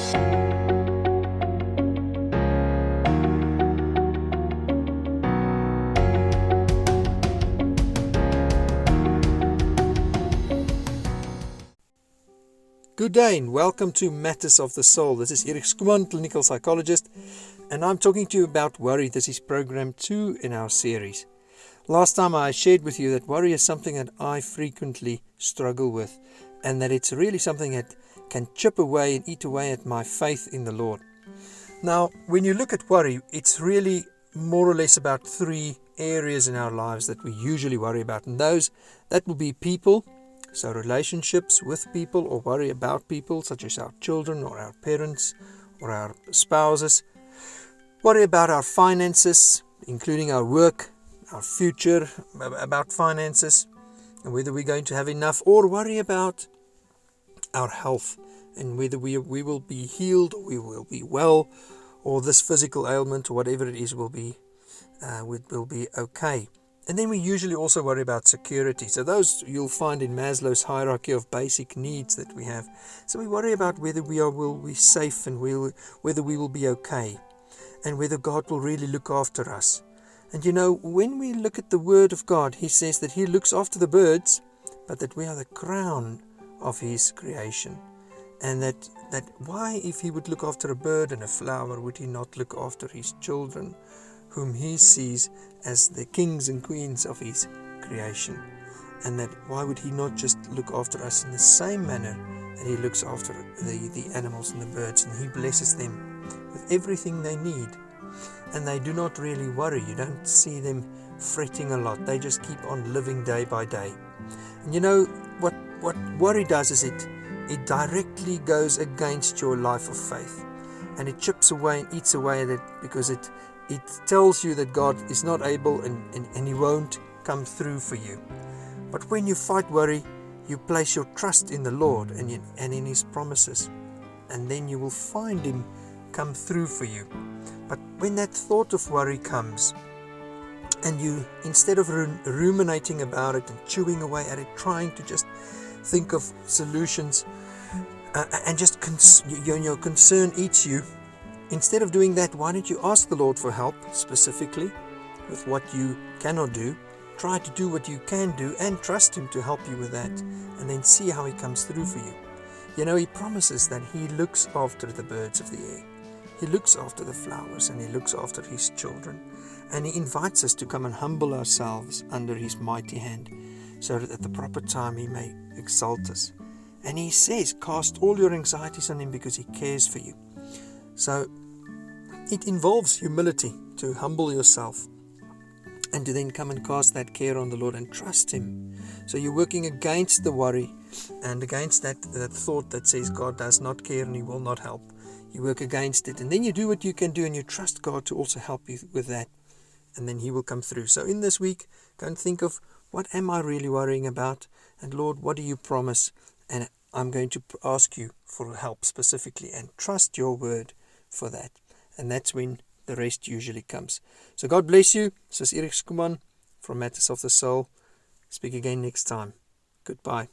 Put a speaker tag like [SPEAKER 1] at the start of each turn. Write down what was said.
[SPEAKER 1] Good day and welcome to Matters of the Soul. This is Erik Skuman, clinical psychologist, and I'm talking to you about worry. This is program 2 in our series. Last time I shared with you that worry is something that I frequently struggle with, and that it's really something that can chip away and eat away at my faith in the Lord. Now, when you look at worry, it's really more or less about 3 areas in our lives that we usually worry about, and that will be people. So relationships with people or worry about people such as our children or our parents or our spouses. Worry about our finances, including our work, our future, about finances and whether we're going to have enough, or worry about our health and whether we will be healed or we will be well, or this physical ailment or whatever it is will be okay. And then we usually also worry about security. So those you'll find in Maslow's hierarchy of basic needs that we have. So we worry about whether will be safe and whether we will be okay, and whether God will really look after us. And you know, when we look at the Word of God, He says that He looks after the birds, but that we are the crown of His creation. And that why, if He would look after a bird and a flower, would He not look after His children, whom He sees as the kings and queens of His creation? And that why would He not just look after us in the same manner that He looks after the animals and the birds, and He blesses them with everything they need, and they do not really worry. You don't see them fretting a lot. They just keep on living day by day. And you know what worry does is it directly goes against your life of faith, and it chips away and eats away at it, because it tells you that God is not able and He won't come through for you. But when you fight worry, you place your trust in the Lord and in His promises, and then you will find Him come through for you. But when that thought of worry comes, and you, instead of ruminating about it and chewing away at it, trying to just think of solutions, and just your concern eats you, instead of doing that, why don't you ask the Lord for help, specifically with what you cannot do? Try to do what you can do and trust Him to help you with that, and then see how He comes through for you. You know, He promises that He looks after the birds of the air. He looks after the flowers, and He looks after His children. And He invites us to come and humble ourselves under His mighty hand, so that at the proper time He may exalt us. And He says, cast all your anxieties on Him, because He cares for you. So it involves humility to humble yourself and to then come and cast that care on the Lord and trust Him. So you're working against the worry and against that thought that says God does not care and He will not help. You work against it, and then you do what you can do, and you trust God to also help you with that, and then He will come through. So in this week, go and think of, what am I really worrying about? And Lord, what do you promise? And I'm going to ask you for help specifically, and trust your word for that. And that's when the rest usually comes. So God bless you. This is Erik Skuman from Matters of the Soul. Speak again next time. Goodbye.